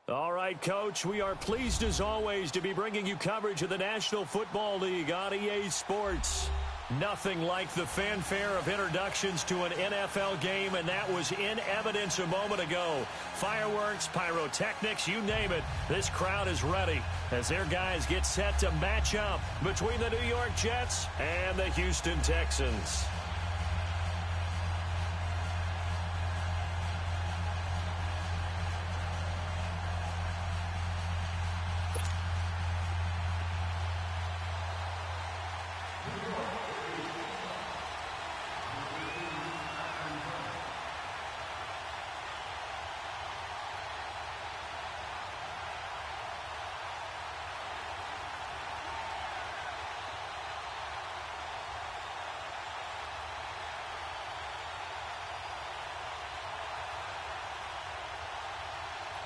All right, Coach, we are pleased as always to be bringing you coverage of the National Football League on EA Sports. Nothing like the fanfare of introductions to an NFL game, and that was in evidence a moment ago. Fireworks, pyrotechnics, you name it. This crowd is ready as their guys get set to match up between the New York Jets and the Houston Texans.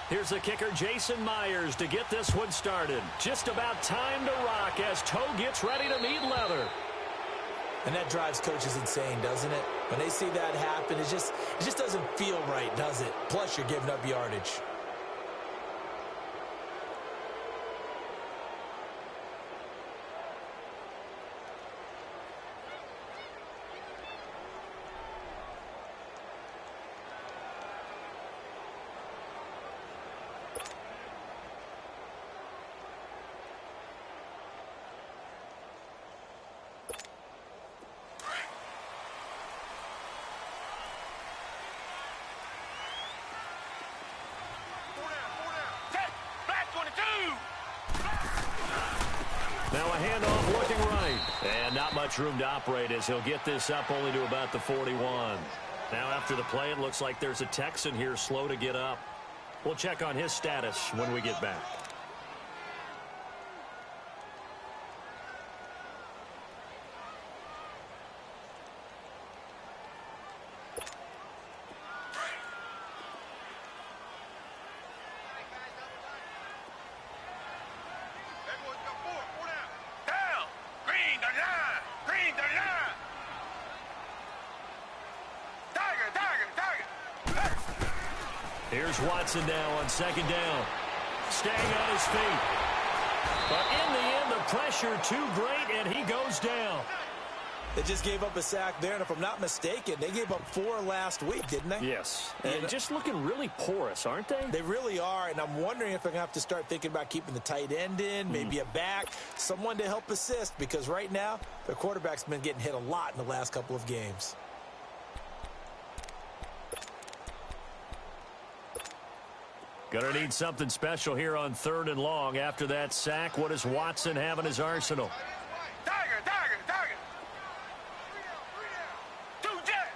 Here's the kicker, Jason Myers, to get this one started. Just about time to rock as Toe gets ready to meet leather. And that drives coaches insane, doesn't it? When they see that happen, it just doesn't feel right, does it? Plus, you're giving up yardage. Now a handoff looking right. And not much room to operate as he'll get this up only to about the 41. Now after the play, it looks like there's a Texan here slow to get up. We'll check on his status when we get back. Here's Watson now on second down. Staying on his feet. But in the end, the pressure too great, and he goes down. They just gave up a sack there, and if I'm not mistaken, they gave up 4 last week, didn't they? Yes. And just looking really porous, aren't they? They really are, and I'm wondering if they're going to have to start thinking about keeping the tight end in, maybe a back, someone to help assist, because right now, their quarterback's been getting hit a lot in the last couple of games. Gonna need something special here on 3rd and long. After that sack, what does Watson have in his arsenal? Tiger. Two jet.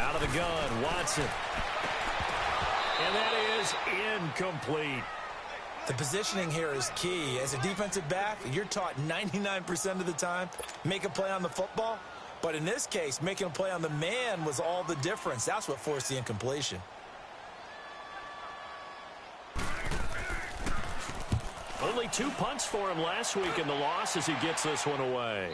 Out of the gun, Watson. And that is incomplete. The positioning here is key. As a defensive back, you're taught 99% of the time, make a play on the football. But in this case, making a play on the man was all the difference. That's what forced the incompletion. Only 2 punts for him last week in the loss as he gets this one away.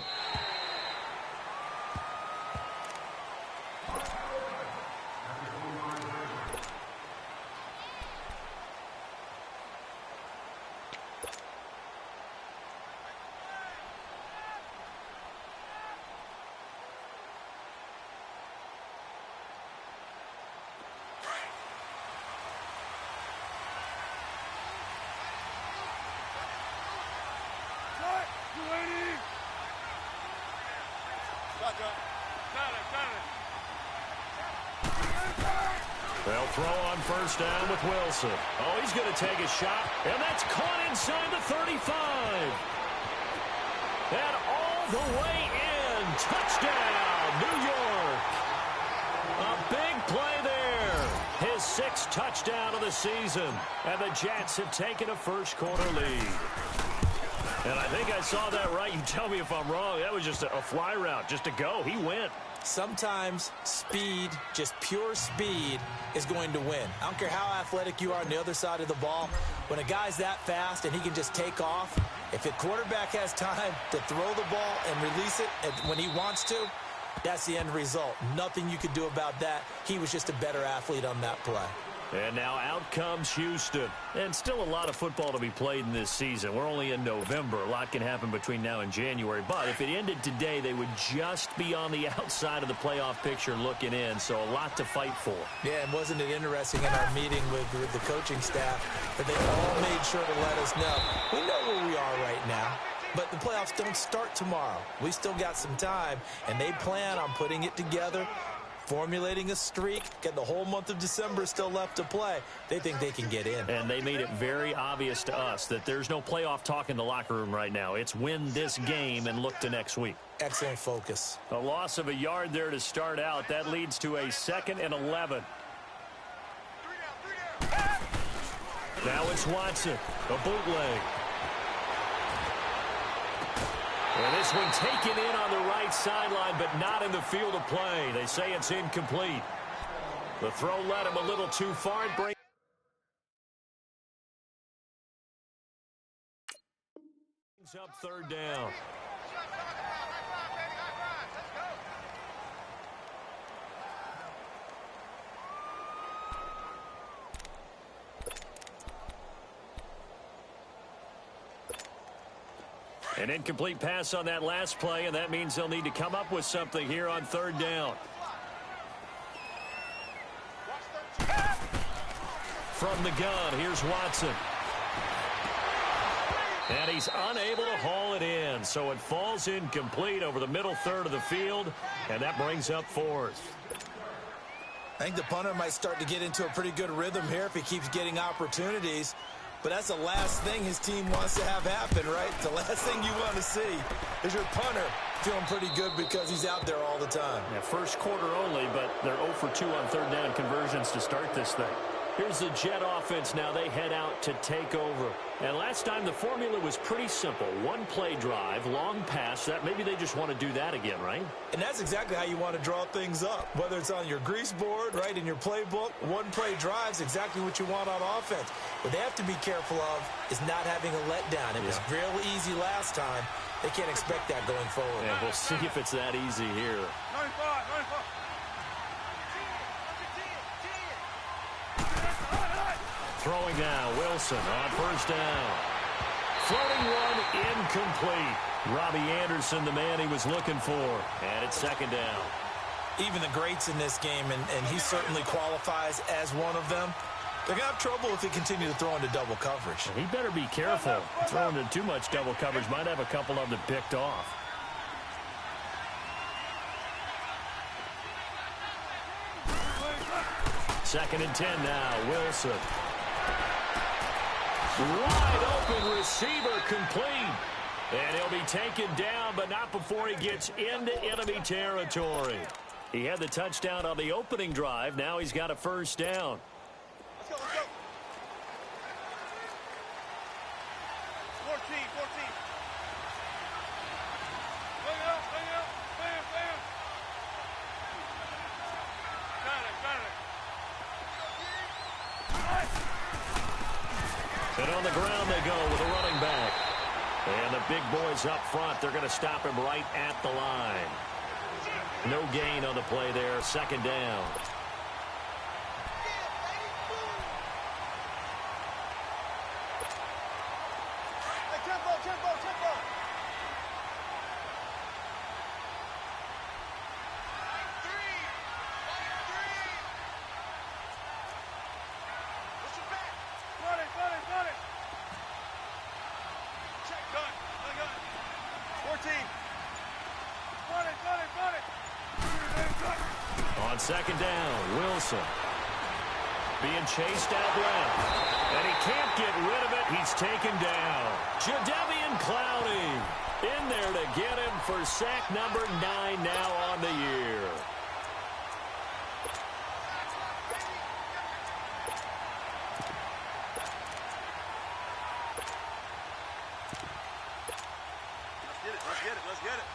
They'll throw on first down with Wilson. Oh, he's going to take a shot, and that's caught inside the 35. And all the way in. Touchdown, New York. A big play there. His 6th touchdown of the season. And the Jets have taken a first-quarter lead. And I think I saw that right. You tell me if I'm wrong. That was just a fly route, just to go. He went. Sometimes speed, just pure speed, is going to win. I don't care how athletic you are on the other side of the ball. When a guy's that fast and he can just take off, if a quarterback has time to throw the ball and release it when he wants to, That's the end result. Nothing you could do about that. He was just a better athlete on that play. And now out comes Houston. And still a lot of football to be played in this season. We're only in November. A lot can happen between now and January. But if it ended today, they would just be on the outside of the playoff picture looking in. So a lot to fight for. Yeah, and wasn't it interesting in our meeting with the coaching staff that they all made sure to let us know. We know where we are right now. But the playoffs don't start tomorrow. We still got some time, and they plan on putting it together, formulating a streak, get the whole month of December still left to play. They think they can get in. And they made it very obvious to us that there's no playoff talk in the locker room right now. It's win this game and look to next week. Excellent focus. A loss of a yard there to start out. That leads to a 2nd and 11. Now it's Watson, a bootleg. And this one taken in on the right sideline, but not in the field of play. They say it's incomplete. The throw led him a little too far. It brings up 3rd down. An incomplete pass on that last play, and that means they'll need to come up with something here on 3rd down. From the gun, here's Watson. And he's unable to haul it in, so it falls incomplete over the middle third of the field, and that brings up 4th. I think the punter might start to get into a pretty good rhythm here if he keeps getting opportunities. But that's the last thing his team wants to have happen, right? The last thing you want to see is your punter feeling pretty good because he's out there all the time. Yeah, first quarter only, but they're 0 for 2 on 3rd down conversions to start this thing. Here's the Jet offense now. They head out to take over. And last time the formula was pretty simple. One play drive, long pass. That maybe they just want to do that again, right? And that's exactly how you want to draw things up. Whether it's on your grease board, right, in your playbook, one play drive's exactly what you want on offense. What they have to be careful of is not having a letdown. It was real easy last time. They can't expect that going forward. And we'll see if it's that easy here. 95. Throwing now, Wilson on 1st down. Floating one, incomplete. Robbie Anderson, the man he was looking for. And it's 2nd down. Even the greats in this game, and he certainly qualifies as one of them, they're going to have trouble if they continue to throw into double coverage. He better be careful. Throwing into too much double coverage might have a couple of them picked off. Second and 10 now, Wilson. Wide open receiver complete. And he'll be taken down, but not before he gets into enemy territory. He had the touchdown on the opening drive. Now he's got a 1st down. Let's go. 14. Bring it up. Bam. Got it. And on the ground they go with a running back. And the big boys up front, they're going to stop him right at the line. No gain on the play there, 2nd down. Tempo. Run it. Check, gun. 14. Run it. On 2nd down, Wilson. Being chased out left. And he can't get rid of it. He's taken down. Jadeveon Clowney in there to get him for sack number 9 now on the year. Let's get it.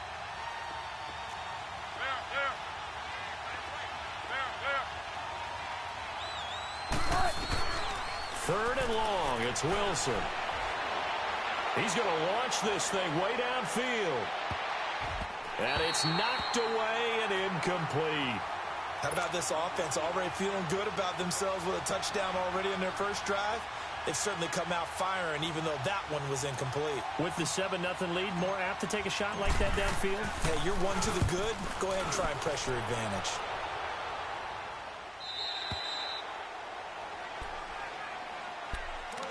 There. 3rd and long, it's Wilson. He's going to launch this thing way downfield. And it's knocked away and incomplete. How about this offense already feeling good about themselves with a touchdown already in their first drive? They've certainly come out firing, even though that one was incomplete. With the 7-0 lead, more apt to take a shot like that downfield? Hey, you're one to the good. Go ahead and try and press your advantage.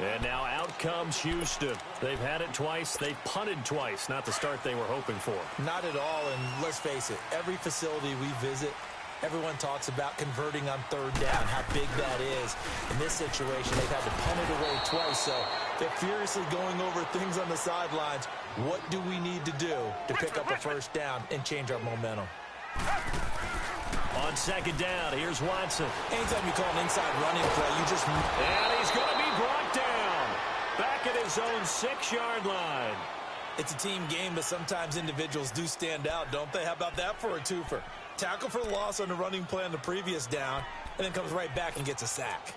And now out comes Houston. They've had it twice. They've punted twice. Not the start they were hoping for. Not at all, and let's face it, every facility we visit, everyone talks about converting on third down, how big that is. In this situation, they've had to punt it away twice, so they're furiously going over things on the sidelines. What do we need to do to pick up a first down and change our momentum? On second down, here's Watson. Anytime you call an inside running play, you just... And he's going to be brought down. Back at his own 6-yard line. It's a team game, but sometimes individuals do stand out, don't they? How about that for a twofer? Tackle for the loss on the running play on the previous down, and then comes right back and gets a sack.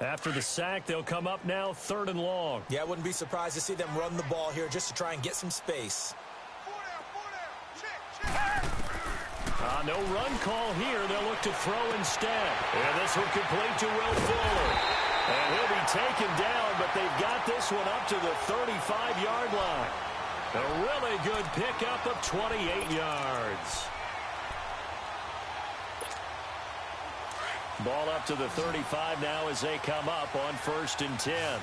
After the sack, they'll come up now 3rd and long. Yeah, I wouldn't be surprised to see them run the ball here just to try and get some space. No run call here. They'll look to throw instead. And this will complete to Will Fuller. And he'll be taken down, but they've got this one up to the 35-yard line. A really good pickup of 28 yards. Ball up to the 35 now as they come up on 1st and 10.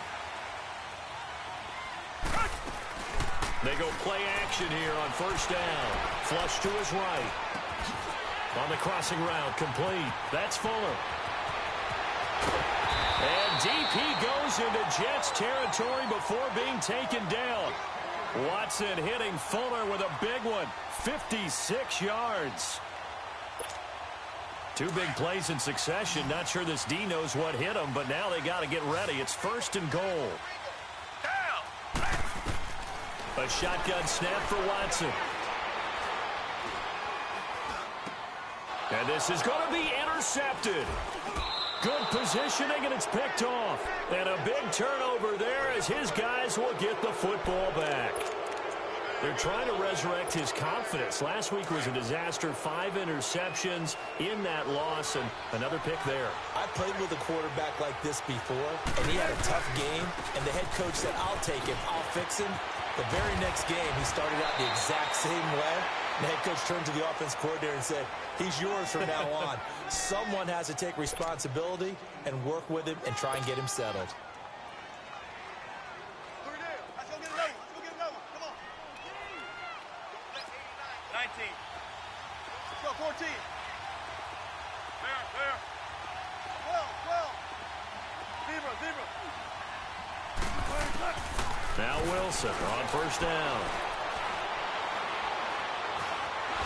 They go play action here on 1st down. Flush to his right. On the crossing route, complete. That's Fuller. And deep he goes into Jets territory before being taken down. Watson hitting Fuller with a big one. 56 yards. 2 big plays in succession. Not sure this D knows what hit him, but now they got to get ready. It's 1st and goal. A shotgun snap for Watson. And this is going to be intercepted. Good positioning, and it's picked off. And a big turnover there as his guys will get the football back. They're trying to resurrect his confidence. Last week was a disaster. 5 interceptions in that loss, and another pick there. I played with a quarterback like this before, and he had a tough game, and the head coach said, I'll take him, I'll fix him. The very next game, he started out the exact same way. The head coach turned to the offense coordinator and said, he's yours from now on. Someone has to take responsibility and work with him and try and get him settled. Let's go get another one. Let's go get another one. Come on. 19. Let's go, 14. There. 12. Zebra. Now Wilson on 1st down.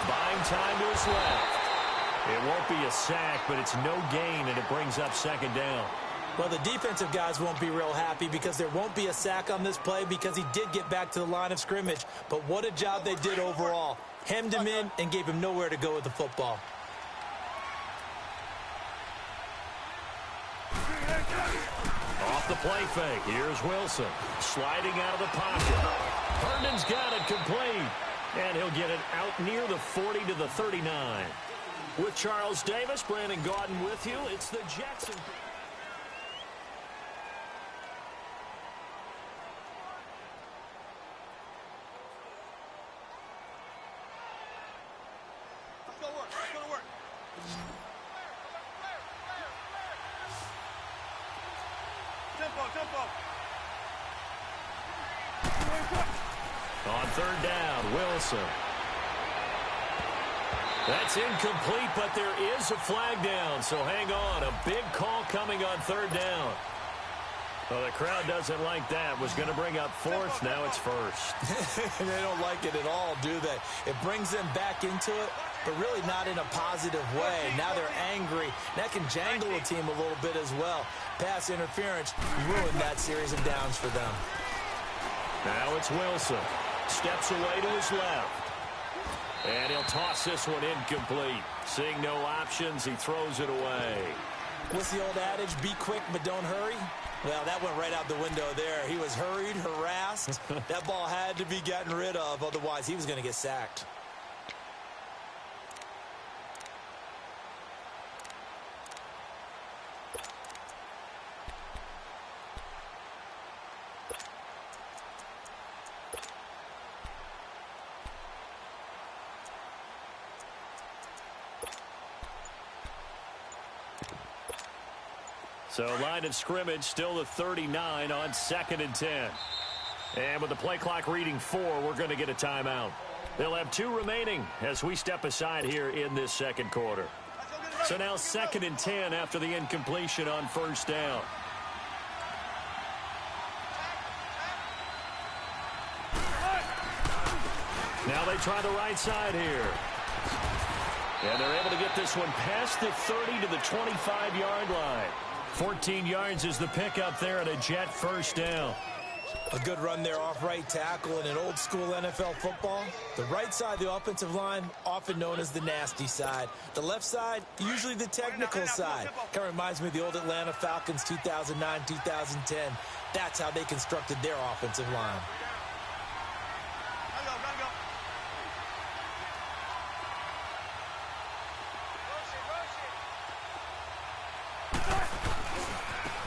Buying time to his left. It won't be a sack, but it's no gain, and it brings up 2nd down. Well, the defensive guys won't be real happy because there won't be a sack on this play because he did get back to the line of scrimmage. But what a job they did overall. Hemmed him in and gave him nowhere to go with the football. Off the play fake. Here's Wilson. Sliding out of the pocket. Herndon's got it complete. And he'll get it out near the 40 to the 39. With Charles Davis, Brandon Gaudin with you. It's the Jets. Let's go to work. Tempo. On 3rd down, Wilson. That's incomplete, but there is a flag down, so hang on. A big call coming on 3rd down. Well, the crowd doesn't like that. Was going to bring up 4th. Now it's 1st. They don't like it at all, do they? It brings them back into it, but really not in a positive way. Now they're angry. That can jangle a team a little bit as well. Pass interference ruined that series of downs for them. Now it's Wilson. Steps away to his left. And he'll toss this one incomplete. Seeing no options, he throws it away. What's the old adage? Be quick, but don't hurry. Well, that went right out the window there. He was hurried, harassed. That ball had to be gotten rid of, otherwise he was going to get sacked. So line of scrimmage still the 39 on 2nd and 10. And with the play clock reading 4, we're going to get a timeout. They'll have 2 remaining as we step aside here in this second quarter. So now 2nd and 10 after the incompletion on 1st down. Now they try the right side here. And they're able to get this one past the 30 to the 25-yard line. 14 yards is the pickup there and a Jet first down. A good run there off right tackle in an old-school NFL football. The right side of the offensive line, often known as the nasty side. The left side, usually the technical side. Kind of reminds me of the old Atlanta Falcons 2009-2010. That's how they constructed their offensive line.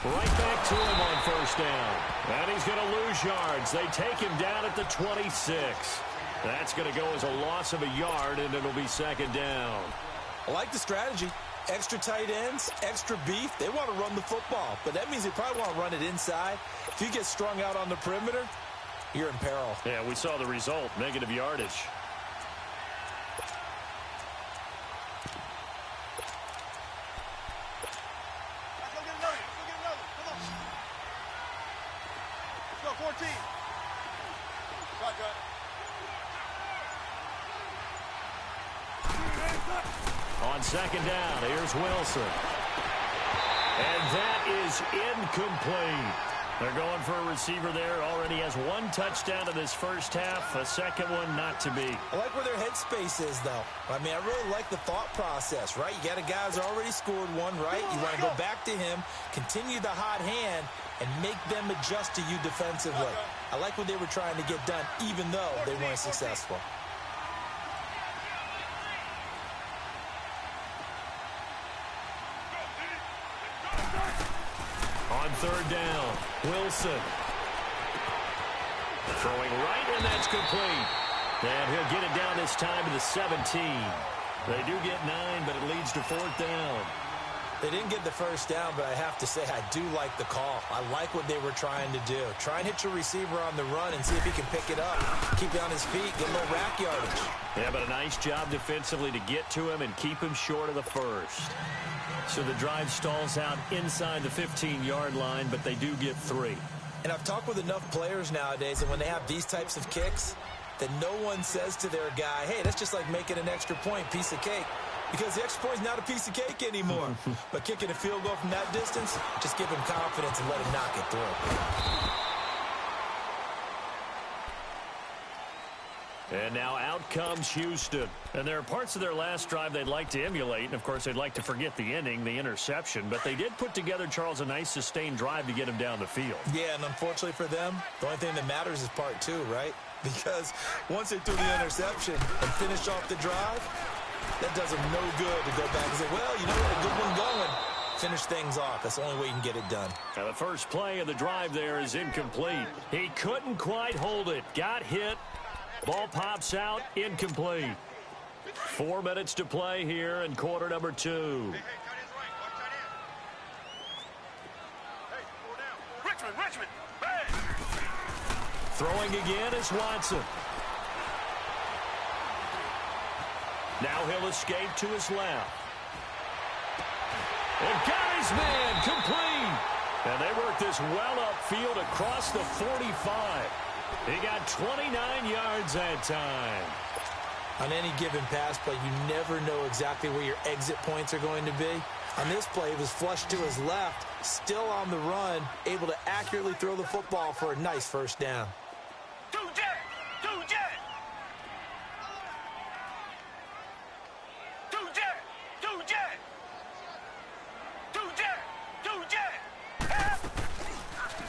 Right back to him on 1st down. And he's going to lose yards. They take him down at the 26. That's going to go as a loss of a yard, and it'll be 2nd down. I like the strategy. Extra tight ends, extra beef. They want to run the football, but that means they probably want to run it inside. If you get strung out on the perimeter, you're in peril. Yeah, we saw the result, negative yardage. On 2nd down, here's Wilson. And that is incomplete. They're going for a receiver there. Already has 1 touchdown in this first half. A second one not to be. I like where their headspace is, though. I mean, I really like the thought process, right? You got a guy who's already scored 1, right? You want to go back to him, continue the hot hand, and make them adjust to you defensively. I like what they were trying to get done, even though they weren't successful. On 3rd down, Wilson. Throwing right, and that's complete. And he'll get it down this time to the 17. They do get 9, but it leads to 4th down. They didn't get the first down, but I have to say I do like the call. I like what they were trying to do. Try and hit your receiver on the run and see if he can pick it up. Keep it on his feet, get a little rack yardage. Yeah, but a nice job defensively to get to him and keep him short of the first. So the drive stalls out inside the 15-yard line, but they do get 3. And I've talked with enough players nowadays, and when they have these types of kicks, that no one says to their guy, hey, that's just like making an extra point, piece of cake. Because the extra point is not a piece of cake anymore. But kicking a field goal from that distance, just give him confidence and let him knock it through. And now out comes Houston. And there are parts of their last drive they'd like to emulate. And, of course, they'd like to forget the ending, the interception. But they did put together, Charles, a nice sustained drive to get him down the field. Yeah, and unfortunately for them, the only thing that matters is part 2, right? Because once they threw the interception and finished off the drive, that does them no good to go back and say, well, you know what, a good one going. Finish things off. That's the only way you can get it done. Now, the first play of the drive there is incomplete. He couldn't quite hold it. Got hit. Ball pops out. Incomplete. 4 minutes to play here in quarter number 2. Richmond. Throwing again is Watson. Now he'll escape to his left. And got his man complete. And they work this well upfield across the 45. He got 29 yards that time. On any given pass play, you never know exactly where your exit points are going to be. On this play, it was flushed to his left, still on the run, able to accurately throw the football for a nice first down. Two jet. Two jet.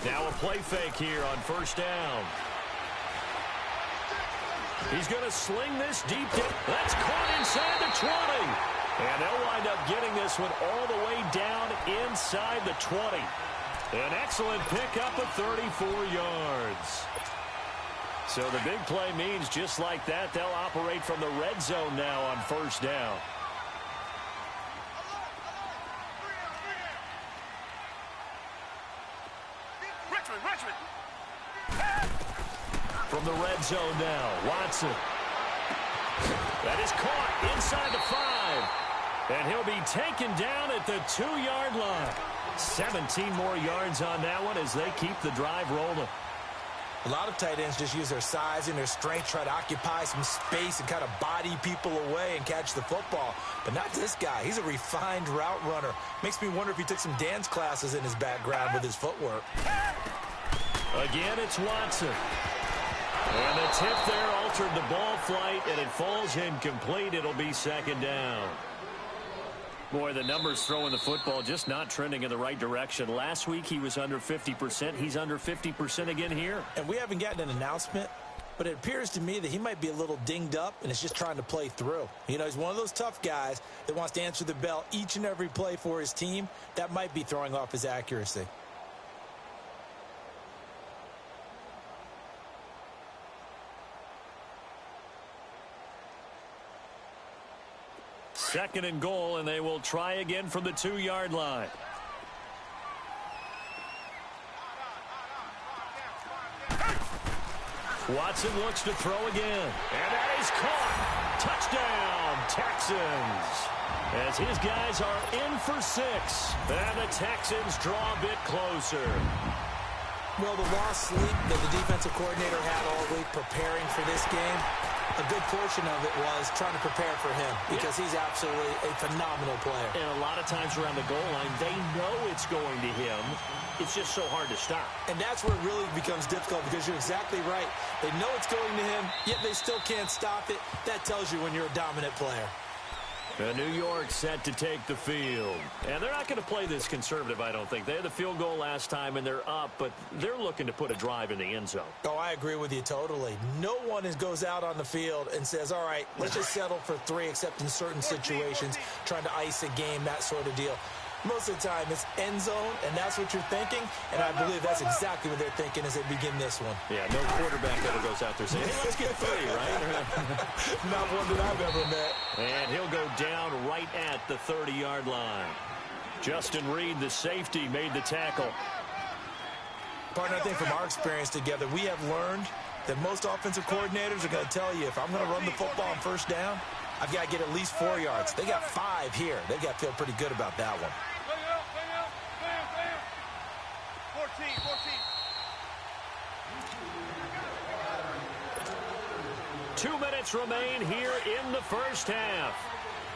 Now a play fake here on first down. He's going to sling this deep. That's caught inside the 20. And they'll wind up getting this one all the way down inside the 20. An excellent pickup of 34 yards. So the big play means just like that, they'll operate from the red zone now on first down. Richmond. From the red zone now, Watson. That is caught inside the 5. And he'll be taken down at the 2-yard line. 17 more yards on that one as they keep the drive rolling. A lot of tight ends just use their size and their strength, try to occupy some space and kind of body people away and catch the football. But not this guy. He's a refined route runner. Makes me wonder if he took some dance classes in his background with his footwork. Again, it's Watson. And the tip there altered the ball flight, and it falls incomplete. It'll be second down. Boy, the numbers throwing the football just not trending in the right direction. Last week he was under 50%. He's under 50% again here. And we haven't gotten an announcement, but it appears to me that he might be a little dinged up and is just trying to play through. You know, he's one of those tough guys that wants to answer the bell each and every play for his team. That might be throwing off his accuracy. Second and goal, and they will try again from the 2-yard line. Watson looks to throw again. And that is caught. Touchdown, Texans. As his guys are in for 6. And the Texans draw a bit closer. Well, the lost sleep that the defensive coordinator had all week preparing for this game, a good portion of it was trying to prepare for him because he's absolutely a phenomenal player. And a lot of times around the goal line, they know it's going to him. It's just so hard to stop. And that's where it really becomes difficult because you're exactly right. They know it's going to him, yet they still can't stop it. That tells you when you're a dominant player. New York set to take the field. And they're not going to play this conservative, I don't think. They had the field goal last time, and they're up, but they're looking to put a drive in the end zone. Oh, I agree with you totally. No one goes out on the field and says, all right, let's just settle for 3, except in certain situations, trying to ice a game, that sort of deal. Most of the time, it's end zone, and that's what you're thinking, and I believe that's exactly what they're thinking as they begin this one. Yeah, no quarterback ever goes out there saying, hey, let's get 3, right? Not one that I've ever met. And he'll go down right at the 30-yard line. Justin Reed, the safety, made the tackle. Partner, I think from our experience together, we have learned that most offensive coordinators are going to tell you, if I'm going to run the football on first down, I've got to get at least 4 yards. They got 5 here. They've got to feel pretty good about that one. 14. 2 minutes remain here in the first half.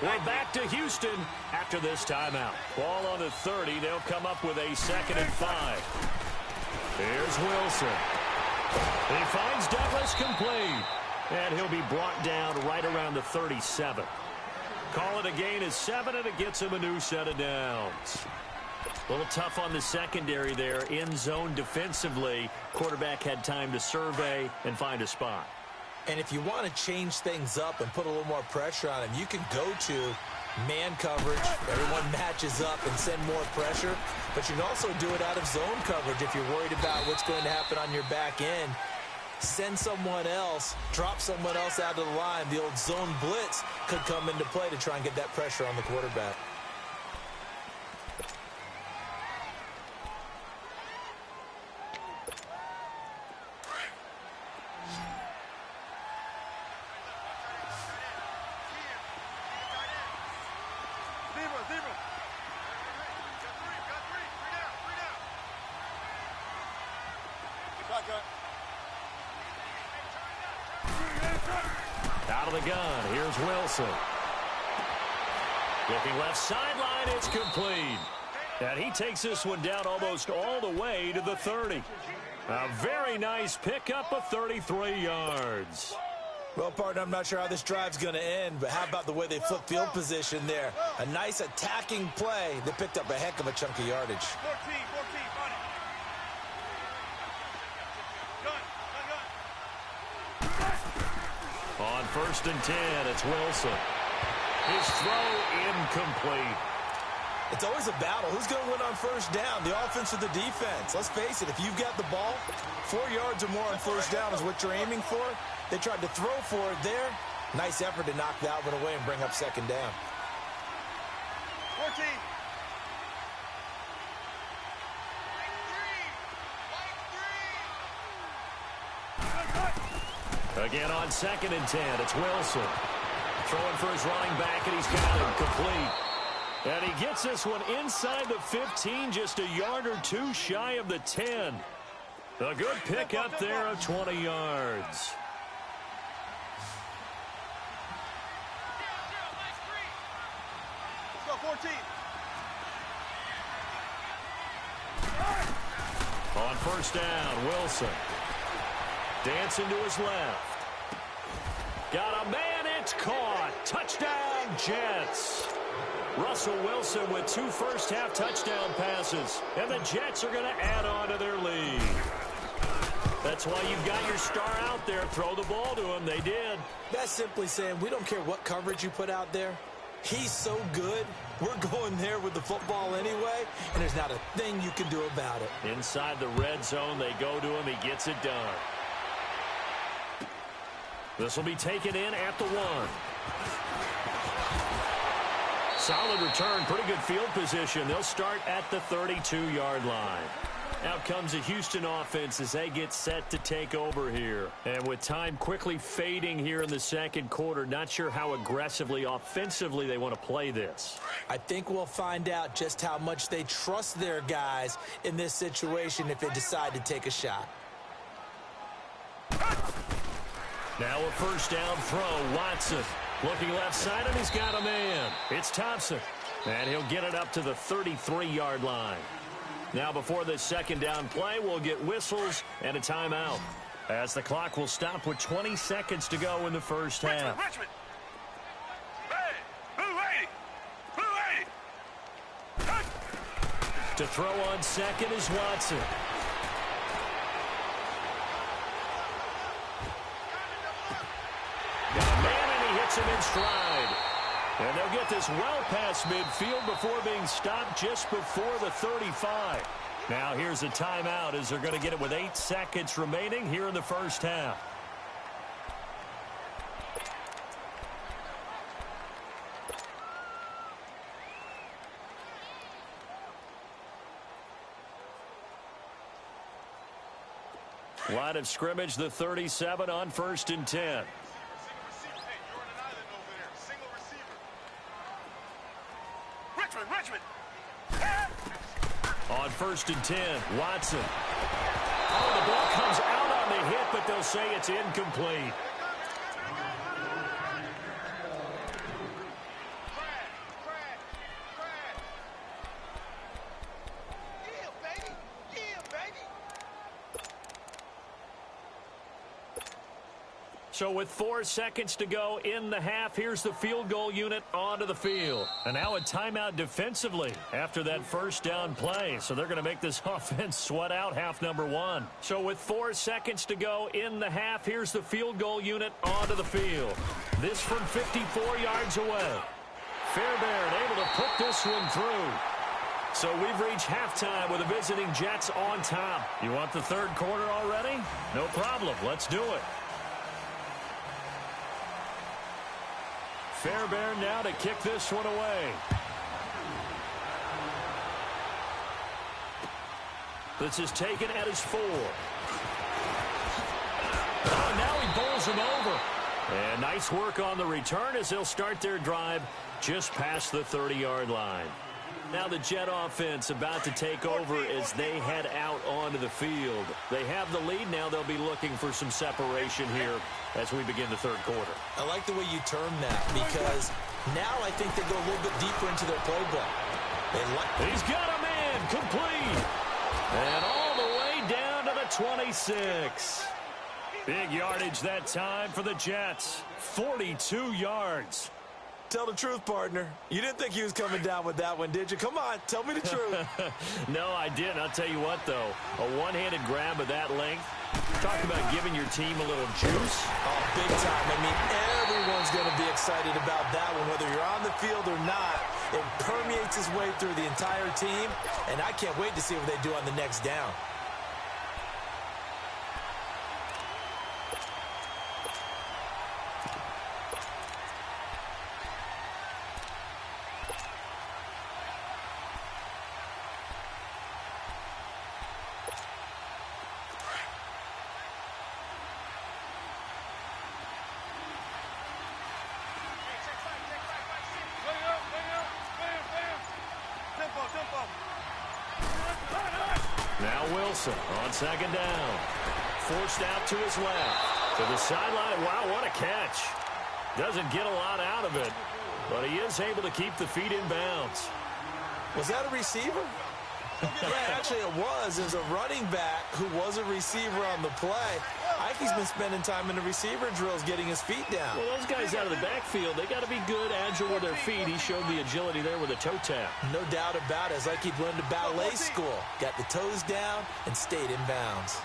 We're back to Houston after this timeout. Ball on the 30. They'll come up with a 2nd and 5. Here's Wilson. He finds Douglas complete. And he'll be brought down right around the 37. Call it a gain of 7, and it gets him a new set of downs. A little tough on the secondary there. In zone defensively. Quarterback had time to survey and find a spot. And if you want to change things up and put a little more pressure on him, you can go to man coverage. Everyone matches up and send more pressure. But you can also do it out of zone coverage if you're worried about what's going to happen on your back end. Send someone else, drop someone else out of the line. The old zone blitz could come into play to try and get that pressure on the quarterback. Out of the gun, here's Wilson. Looking left sideline, it's complete. And he takes this one down almost all the way to the 30. A very nice pickup of 33 yards. Well, partner, I'm not sure how this drive's going to end, but how about the way they flip field position there? A nice attacking play that picked up a heck of a chunk of yardage. 14. first and 10, it's Wilson. His throw incomplete. It's always a battle. Who's going to win on first down, the offense or the defense? Let's face it, if you've got the ball, 4 yards or more on first down is what you're aiming for. They tried to throw for it there. Nice effort to knock that one away and bring up second down. 14. Again on second and 10, it's Wilson. Throwing for his running back, and he's got him complete. And he gets this one inside the 15, just a yard or two shy of the 10. A good pick up there of 20 yards. Let's go, 14. On first down, Wilson. Dancing to his left. Got a man, it's caught. Touchdown, Jets. Russell Wilson with 2 first-half touchdown passes. And the Jets are going to add on to their lead. That's why you've got your star out there. Throw the ball to him. They did. That's simply saying we don't care what coverage you put out there. He's so good. We're going there with the football anyway, and there's not a thing you can do about it. Inside the red zone, they go to him. He gets it done. This will be taken in at the 1. Solid return, pretty good field position. They'll start at the 32-yard line. Out comes the Houston offense as they get set to take over here. And with time quickly fading here in the second quarter, not sure how aggressively, offensively they want to play this. I think we'll find out just how much they trust their guys in this situation if they decide to take a shot. Now a first down throw, Watson. Looking left side, and he's got a man. It's Thompson. And he'll get it up to the 33-yard line. Now before this second down play, we'll get whistles and a timeout, as the clock will stop with 20 seconds to go in the first half. Richmond. Hey, Blue 80. Blue 80. To throw on second is Watson. Got a man, and he hits him in stride. And they'll get this well past midfield before being stopped just before the 35. Now here's a timeout as they're going to get it with 8 seconds remaining here in the first half. Line of scrimmage, the 37 on first and 10. Richmond. On first and 10, Watson. Oh, the ball comes out on the hit, but they'll say it's incomplete. So with 4 seconds to go in the half, here's the field goal unit onto the field. And now a timeout defensively after that first down play. So they're going to make this offense sweat out half number 1. So with 4 seconds to go in the half, here's the field goal unit onto the field. This from 54 yards away. Fairbairn able to put this one through. So we've reached halftime with the visiting Jets on top. You want the third quarter already? No problem. Let's do it. Fairbairn now to kick this one away. This is taken at his 4. Oh, now he bowls him over. And nice work on the return as they'll start their drive just past the 30-yard line. Now the Jet offense about to take over as they head out onto the field. They have the lead. Now they'll be looking for some separation here as we begin the third quarter. I like the way you term that, because now I think they go a little bit deeper into their playbook. He's got a man, complete. And all the way down to the 26. Big yardage that time for the Jets. 42 yards. Tell the truth, partner. You didn't think he was coming down with that one, did you? Come on, tell me the truth. No, I didn't. I'll tell you what, though. A one-handed grab of that length, Talk about giving your team a little juice. Oh, big time. I mean, everyone's going to be excited about that one, whether you're on the field or not. It permeates its way through the entire team, and I can't wait to see what they do on the next down. Now Wilson on second down. Forced out to his left. To the sideline. Wow, what a catch. Doesn't get a lot out of it, but he is able to keep the feet in bounds. Was that a receiver? Yeah, actually it was. It was a running back who was a receiver on the play. I think he's been spending time in the receiver drills getting his feet down. Well, those guys out of the backfield, they got to be good, agile with their feet. He showed the agility there with a toe tap. No doubt about it. It's like he learned to ballet school. Got the toes down and stayed in bounds.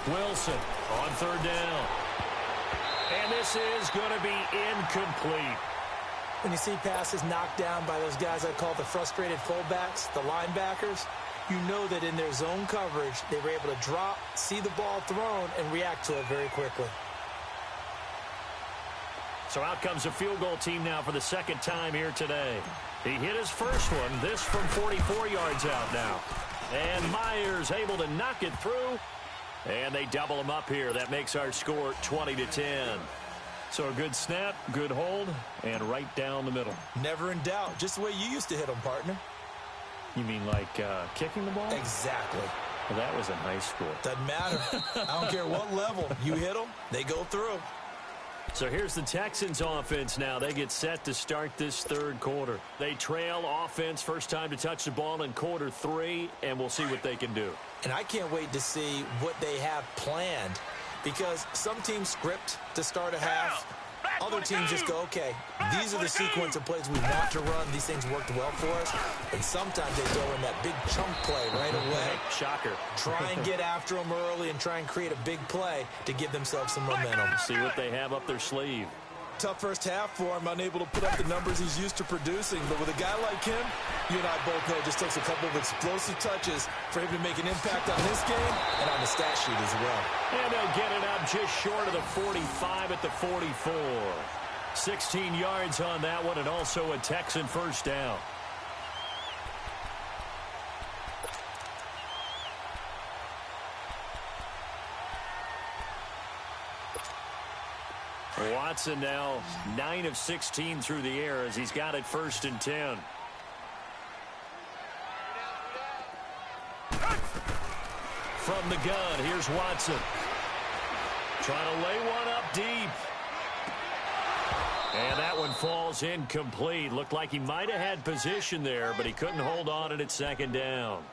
14. Wilson on third down. And this is going to be incomplete. When you see passes knocked down by those guys I call the frustrated fullbacks, the linebackers, you know that in their zone coverage, they were able to drop, see the ball thrown, and react to it very quickly. So out comes a field goal team now for the second time here today. He hit his first one, this from 44 yards out now. And Myers able to knock it through. And they double him up here. That makes our score 20-10. So a good snap, good hold, and right down the middle. Never in doubt. Just the way you used to hit them, partner. You mean like kicking the ball? Exactly. Well, that was in high school. Doesn't matter. I don't care what level. You hit them, they go through. So here's the Texans offense now. They get set to start this third quarter. They trail offense, first time to touch the ball in quarter 3, and we'll see what they can do. And I can't wait to see what they have planned, because some teams script to start a half. Other teams just go, okay, these are the sequence of plays we want to run. These things worked well for us. And sometimes they throw in that big chunk play right away. Shocker. Try and get after them early and try and create a big play to give themselves some momentum. See what they have up their sleeve. Tough first half for him, unable to put up the numbers he's used to producing. But with a guy like him, you and I both know it just takes a couple of explosive touches for him to make an impact on this game and on the stat sheet as well. And they'll get it up just short of the 45 at the 44. 16 yards on that one, and also a Texan first down. Watson now 9 of 16 through the air as he's got it 1st and 10. From the gun, here's Watson. Trying to lay one up deep. And that one falls incomplete. Looked like he might have had position there, but he couldn't hold on it at 2nd down.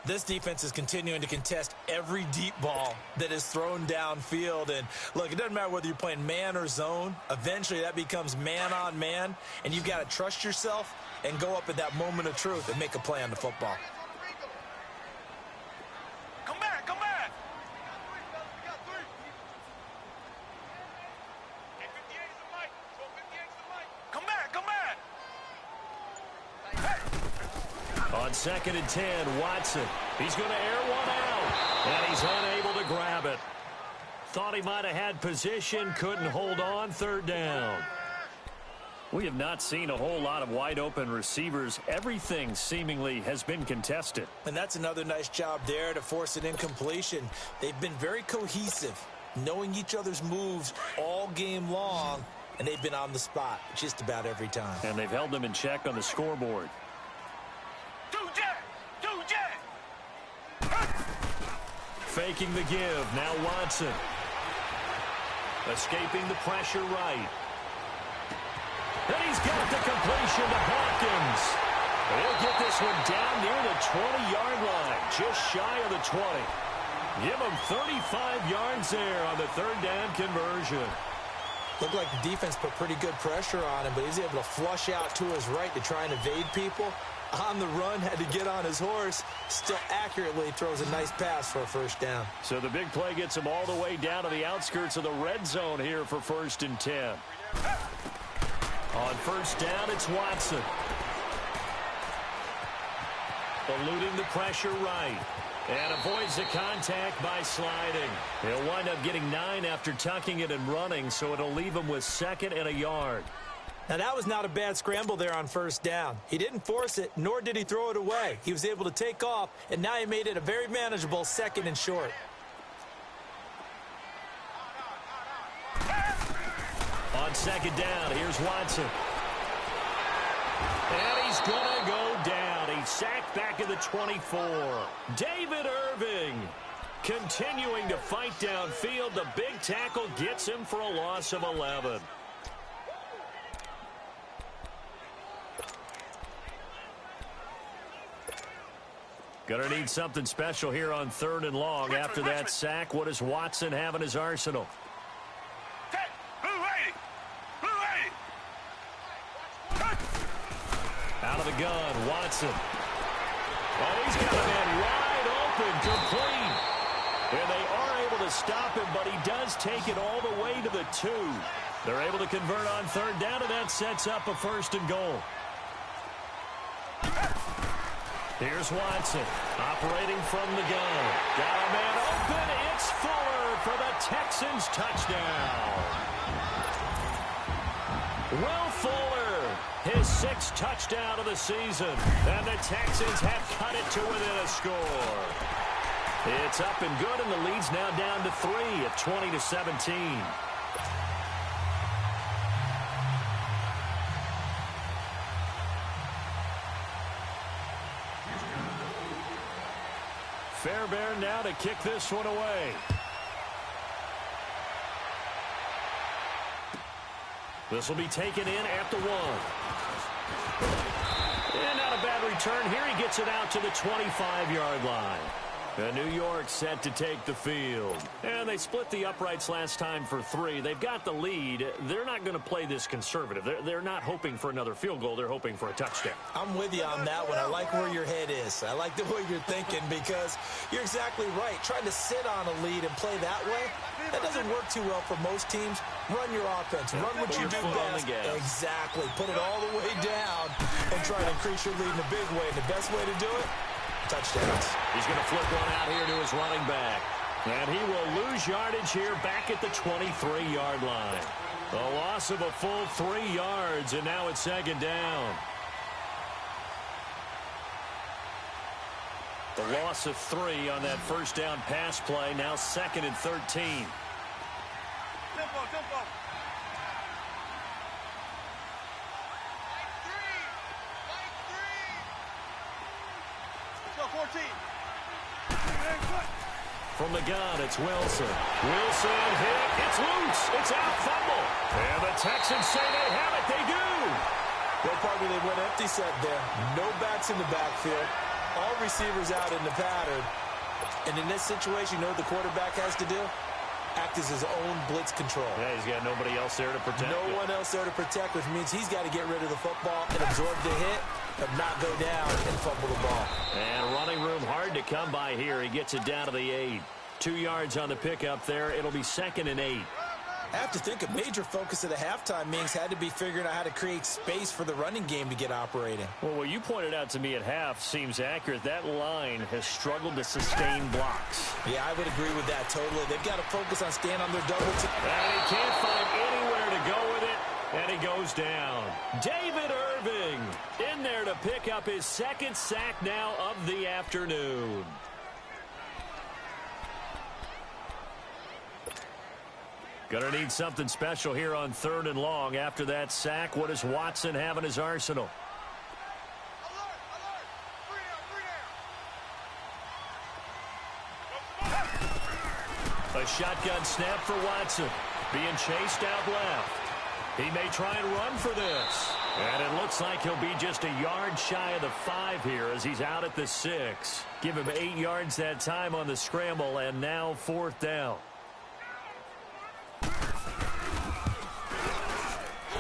This defense is continuing to contest every deep ball that is thrown downfield. And, look, it doesn't matter whether you're playing man or zone. Eventually, that becomes man-on-man, and you've got to trust yourself and go up at that moment of truth and make a play on the football. Come back, come back. Come back, come back. On 2nd and 10, Watson. He's going to air one out, and he's unable to grab it. Thought he might have had position, couldn't hold on, 3rd down. We have not seen a whole lot of wide-open receivers. Everything seemingly has been contested. And that's another nice job there to force an incompletion. They've been very cohesive, knowing each other's moves all game long, and they've been on the spot just about every time. And they've held them in check on the scoreboard. Faking the give. Now Watson. Escaping the pressure right. And he's got the completion to Hopkins. He'll get this one down near the 20-yard line. Just shy of the 20. Give him 35 yards there on the 3rd down conversion. Looked like the defense put pretty good pressure on him, but he's able to flush out to his right to try and evade people. On the run, had to get on his horse. Still accurately throws a nice pass for a first down. So the big play gets him all the way down to the outskirts of the red zone here for 1st and 10. On first down, it's Watson. Eluding the pressure right. And avoids the contact by sliding. He'll wind up getting 9 after tucking it and running, so it'll leave him with 2nd and a yard. Now, that was not a bad scramble there on first down. He didn't force it, nor did he throw it away. He was able to take off, and now he made it a very manageable 2nd and short. On 2nd down, here's Watson. And he's going to go down. He's sacked back at the 24. David Irving continuing to fight downfield. The big tackle gets him for a loss of 11. Gonna need something special here on 3rd and long. After that sack, what does Watson have in his arsenal? Out of the gun, Watson. Oh, he's got a man wide open, complete. And they are able to stop him, but he does take it all the way to the 2. They're able to convert on 3rd down, and that sets up a 1st and goal. Here's Watson, operating from the gun. Got a man open. It's Fuller for the Texans touchdown. Will Fuller, his 6th touchdown of the season. And the Texans have cut it to within a score. It's up and good, and the lead's now down to 3 at 20-17. Fairbairn now to kick this one away. This will be taken in at the 1. And not a bad return here. He gets it out to the 25-yard line. And New York set to take the field. And they split the uprights last time for 3. They've got the lead. They're not going to play this conservative. They're not hoping for another field goal. They're hoping for a touchdown. I'm with you on that one. I like where your head is. I like the way you're thinking because you're exactly right. Trying to sit on a lead and play that way, that doesn't work too well for most teams. Run your offense. Run what you do best. Exactly. Put it all the way down and try to increase your lead in a big way. And the best way to do it, touchdowns. He's going to flip one out here to his running back. And he will lose yardage here back at the 23-yard line. A loss of a full 3 yards, and now it's 2nd down. The loss of 3 on that first down pass play, now 2nd and 13. Tempo. 14. From the gun, it's Wilson. Wilson hit. It's loose. It's out. Fumble. And the Texans say they have it. They do. Well, probably they went empty set there. No backs in the backfield. All receivers out in the pattern. And in this situation, you know what the quarterback has to do? Act as his own blitz control. Yeah, he's got nobody else there to protect. No one else there to protect, which means he's got to get rid of the football and absorb the hit, but not go down and fumble the ball. And running room hard to come by here. He gets it down to the 8. 2 yards on the pickup there. It'll be 2nd and 8. I have to think a major focus at the halftime means had to be figuring out how to create space for the running game to get operating. Well, what you pointed out to me at half seems accurate. That line has struggled to sustain blocks. Yeah, I would agree with that totally. They've got to focus on staying on their double team. And he can't find anywhere to go with it, and he goes down. David Irving in there to pick up his 2nd sack now of the afternoon. Gonna need something special here on 3rd and long. After that sack, what does Watson have in his arsenal? A shotgun snap for Watson. Being chased out left. He may try and run for this. And it looks like he'll be just a yard shy of the 5 here as he's out at the 6. Give him 8 yards that time on the scramble, and now 4th down.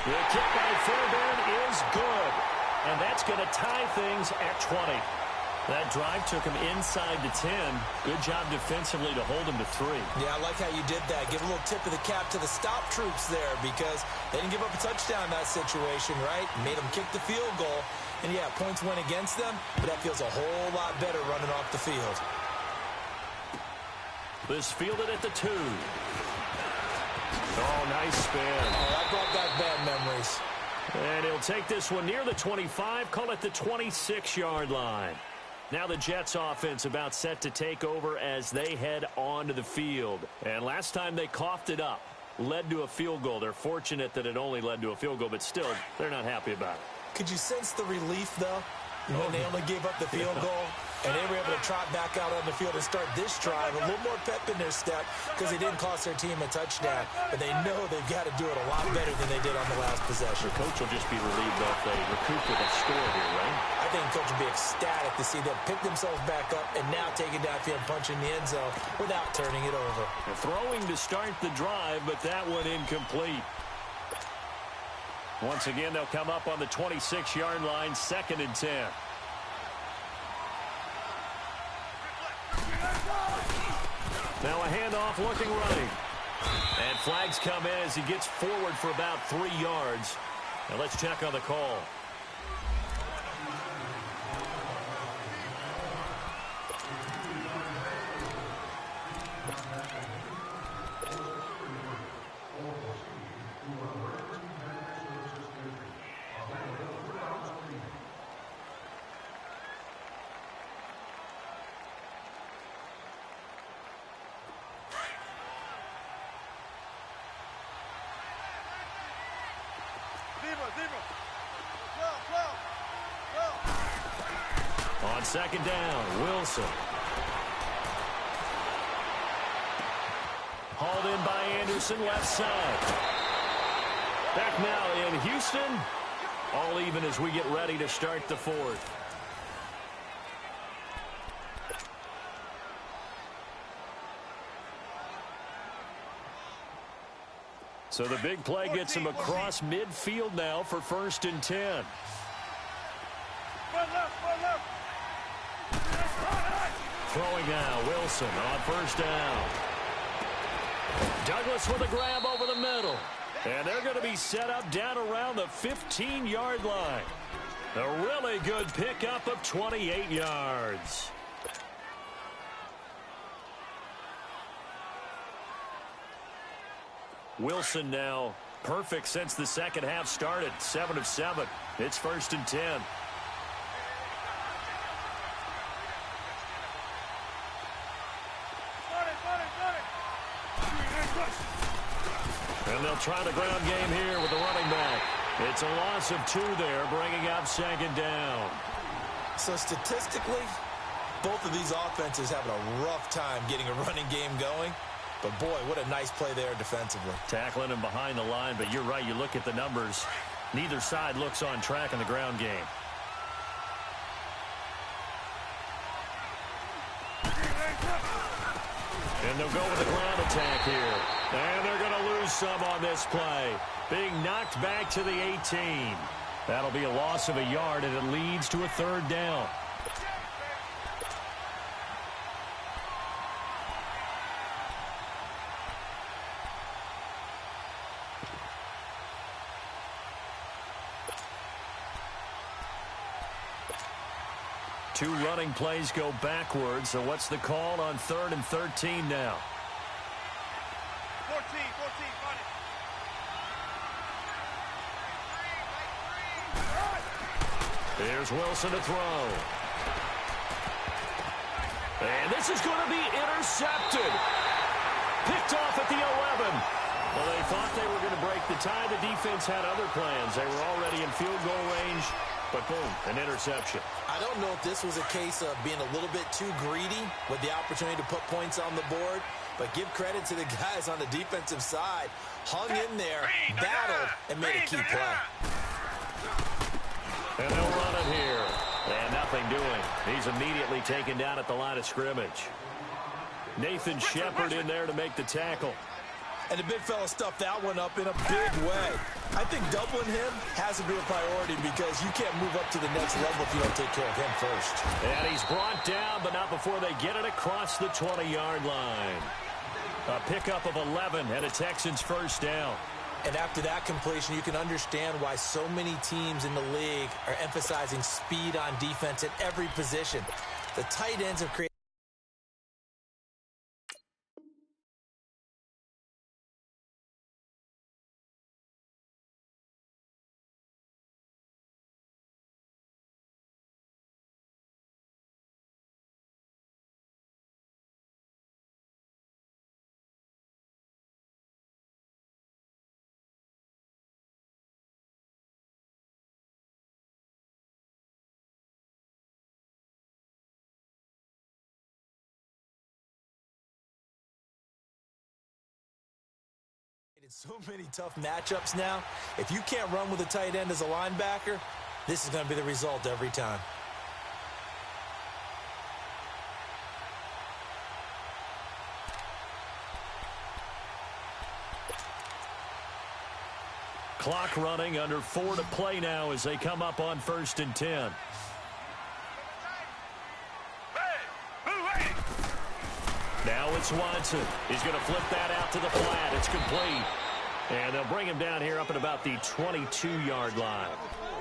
The kick by Fairbairn is good. And that's going to tie things at 20. That drive took him inside the 10. Good job defensively to hold him to 3. Yeah, I like how you did that. Give a little tip of the cap to the stop troops there because they didn't give up a touchdown in that situation, right? Made them kick the field goal. And, yeah, points went against them, but that feels a whole lot better running off the field. This fielded at the 2. Oh, nice spin. Oh, that brought back bad memories. And he'll take this one near the 25, call it the 26-yard line. Now the Jets offense about set to take over as they head onto the field. And last time they coughed it up, led to a field goal. They're fortunate that it only led to a field goal, but still, they're not happy about it. Could you sense the relief, though, when they only gave up the field goal? And they were able to trot back out on the field and start this drive. A little more pep in their step because they didn't cost their team a touchdown. But they know they've got to do it a lot better than they did on the last possession. The coach will just be relieved if they recoup with a score here, right? I think the coach will be ecstatic to see them pick themselves back up and now take it downfield and punch in the end zone without turning it over. They're throwing to start the drive, but that one incomplete. Once again, they'll come up on the 26-yard line, 2nd and 10. Now a handoff looking right. And flags come in as he gets forward for about 3 yards. Now let's check on the call. On 2nd down, Wilson. Hauled in by Anderson, left side. Back now in Houston. All even as we get ready to start the 4th. So the big play gets him across midfield now for 1st and 10. Throwing now, Wilson on 1st down. Douglas with a grab over the middle. And they're going to be set up down around the 15-yard line. A really good pickup of 28 yards. Wilson now perfect since the second half started. 7 of 7. It's 1st and 10. And they'll try the ground game here with the running back. It's a loss of 2 there, bringing up 2nd down. So statistically, both of these offenses having a rough time getting a running game going. But, boy, what a nice play there defensively. Tackling him behind the line, but you're right. You look at the numbers. Neither side looks on track in the ground game. And they'll go with the ground attack here. And they're going to lose some on this play. Being knocked back to the 18. That'll be a loss of a yard, and it leads to a 3rd down. Two running plays go backwards, so what's the call on 3rd and 13 now? 14, run it. Here's Wilson to throw. And this is going to be intercepted. Picked off at the 11. Well, they thought they were going to break the tie. The defense had other plans. They were already in field goal range, but boom, an interception. I don't know if this was a case of being a little bit too greedy with the opportunity to put points on the board, but give credit to the guys on the defensive side. Hung in there, battled, and made a key play. And they'll run it here. And nothing doing. He's immediately taken down at the line of scrimmage. Nathan Shepard in there to make the tackle. And the big fella stuffed that one up in a big way. I think doubling him has to be a priority because you can't move up to the next level if you don't take care of him first. And he's brought down, but not before they get it across the 20-yard line. A pickup of 11 and a Texans first down. And after that completion, you can understand why so many teams in the league are emphasizing speed on defense at every position. The tight ends have created so many tough matchups now. If you can't run with a tight end as a linebacker, this is going to be the result every time. Clock running, under 4 to play now as they come up on 1st and 10. Now it's Watson. He's going to flip that out to the flat. It's complete. And they'll bring him down here up at about the 22-yard line.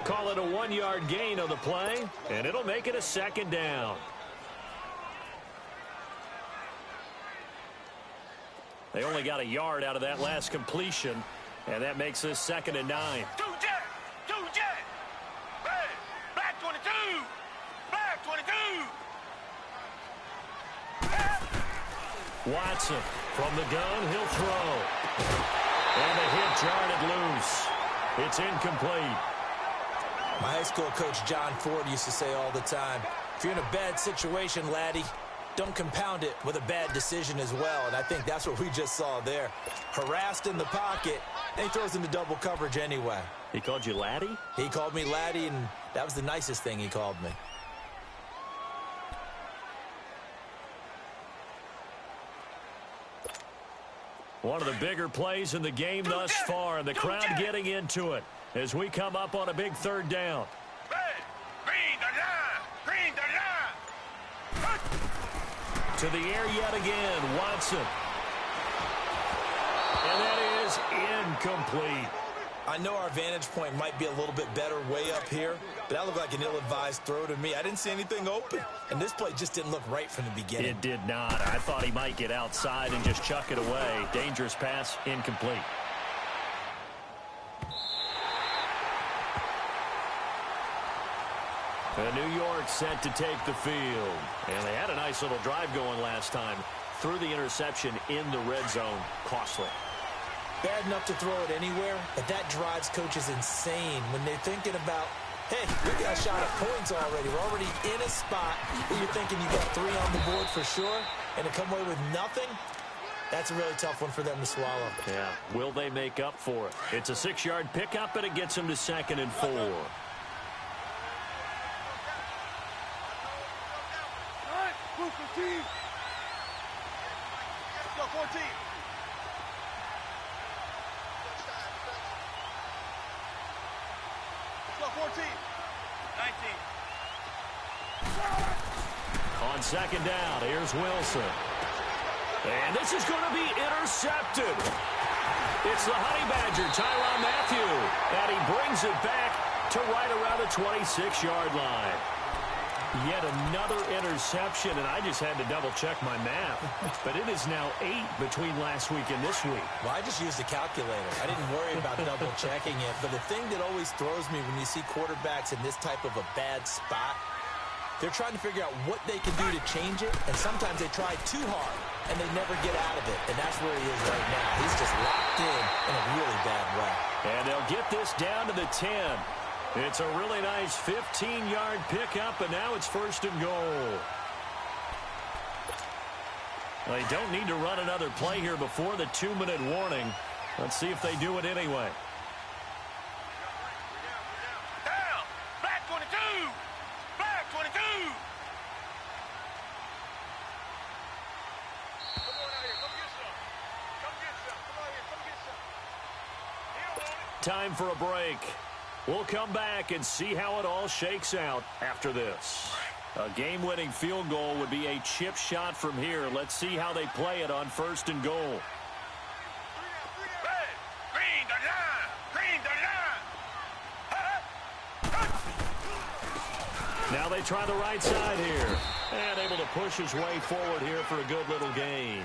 Call it a 1-yard gain on the play, and it'll make it a 2nd down. They only got a yard out of that last completion, and that makes this 2nd and 9. Two jet! Hey! Black 22! Black 22! Watson from the gun, he'll throw. And the hit jarred it loose. It's incomplete. My high school coach John Ford used to say all the time, if you're in a bad situation, laddie, don't compound it with a bad decision as well. And I think that's what we just saw there. Harassed in the pocket, and he throws into double coverage anyway. He called you laddie? He called me laddie, and that was the nicest thing he called me. One of the bigger plays in the game thus far, and the crowd getting into it as we come up on a big 3rd down. To the air yet again, Watson. And that is incomplete. I know our vantage point might be a little bit better way up here, but that looked like an ill-advised throw to me. I didn't see anything open, and this play just didn't look right from the beginning. It did not. I thought he might get outside and just chuck it away. Dangerous pass, incomplete. New York set to take the field. And they had a nice little drive going last time. Threw the interception in the red zone. Costly. Bad enough to throw it anywhere, but that drives coaches insane when they're thinking about, hey, we got a shot at points already. We're already in a spot where you're thinking you got 3 on the board for sure, and to come away with nothing, that's a really tough one for them to swallow. Yeah, will they make up for it? It's a 6-yard pickup, and it gets them to 2nd and 4. Let's go, 14. Let's go, 14. 19. On 2nd down, here's Wilson. And this is going to be intercepted. It's the Honey Badger, Tyrann Mathieu. And he brings it back to right around the 26-yard line. Yet another interception, and I just had to double-check my math. But it is now 8 between last week and this week. Well, I just used a calculator. I didn't worry about double-checking it. But the thing that always throws me when you see quarterbacks in this type of a bad spot, they're trying to figure out what they can do to change it, and sometimes they try too hard, and they never get out of it. And that's where he is right now. He's just locked in a really bad way. And they'll get this down to the 10. It's a really nice 15-yard pickup, and now it's 1st and goal. They don't need to run another play here before the 2-minute warning. Let's see if they do it anyway. Down! Black 22! Black 22! Come on out here. Come get some. Come get some. Come on here. Come get some. time for a break. We'll come back and see how it all shakes out after this. A game-winning field goal would be a chip shot from here. Let's see how they play it on 1st and goal. Green, the line. Green, the line. Now they try the right side here. And able to push his way forward here for a good little gain.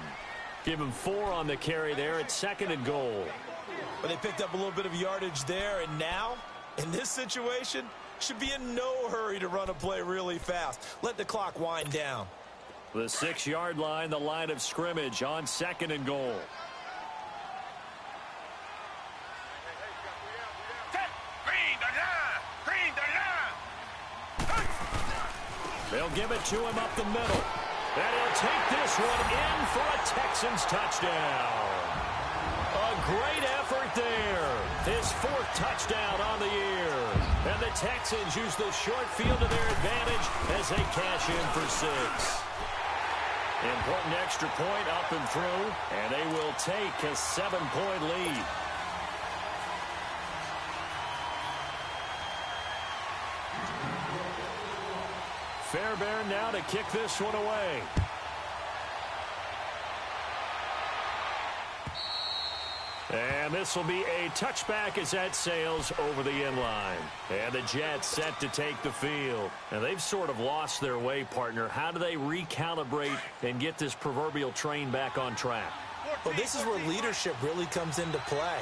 Give him 4 on the carry there at 2nd and goal. But they picked up a little bit of yardage there, and now, in this situation, should be in no hurry to run a play really fast. Let the clock wind down. The 6-yard line, the line of scrimmage on 2nd and goal. Green, the line. Green, the line. They'll give it to him up the middle. And he'll take this one in for a Texans touchdown. A great effort there. His 4th touchdown on the year. And the Texans use the short field to their advantage as they cash in for 6. Important extra point up and through, and they will take a 7-point lead. Fairbairn now to kick this one away. And this will be a touchback as that sails over the end line. And the Jets set to take the field. And they've sort of lost their way, partner. How do they recalibrate and get this proverbial train back on track? Well, this is where leadership really comes into play.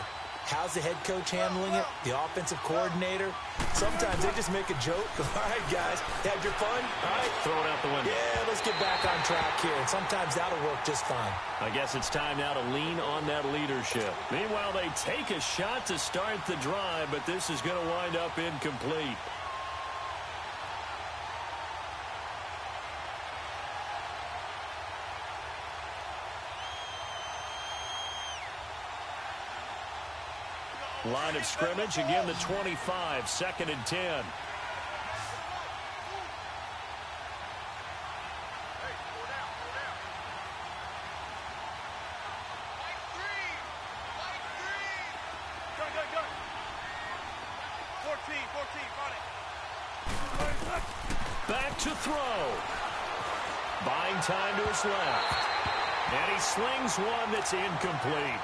How's the head coach handling it? The offensive coordinator? Sometimes they just make a joke. All right, guys, had your fun? All right. Throw it out the window. Yeah, let's get back on track here. And sometimes that'll work just fine. I guess it's time now to lean on that leadership. Meanwhile, they take a shot to start the drive, but this is going to wind up incomplete. Line of scrimmage, again the 25, 2nd and 10. Back to throw. Buying time to his left. And he slings one that's incomplete.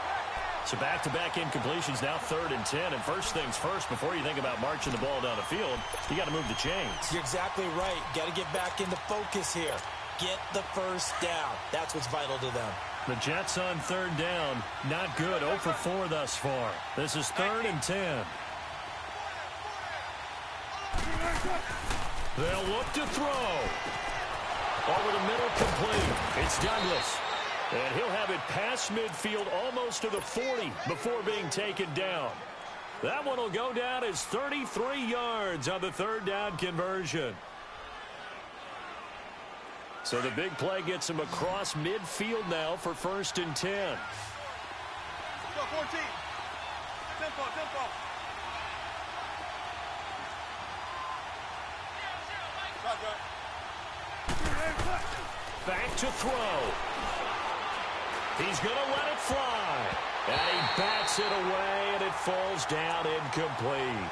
So back-to-back incompletions, now 3rd and 10. And first things first, before you think about marching the ball down the field, you got to move the chains. You're exactly right. Got to get back into focus here. Get the first down. That's what's vital to them. The Jets on 3rd down. Not good. 0 for 4 thus far. This is 3rd and 10. They'll look to throw. Over the middle, complete. It's Douglas. And he'll have it past midfield almost to the 40 before being taken down. That one will go down as 33 yards on the 3rd down conversion. So the big play gets him across midfield now for 1st and 10. Go 14. Tempo. Back to throw. He's going to let it fly. And he bats it away, and it falls down incomplete.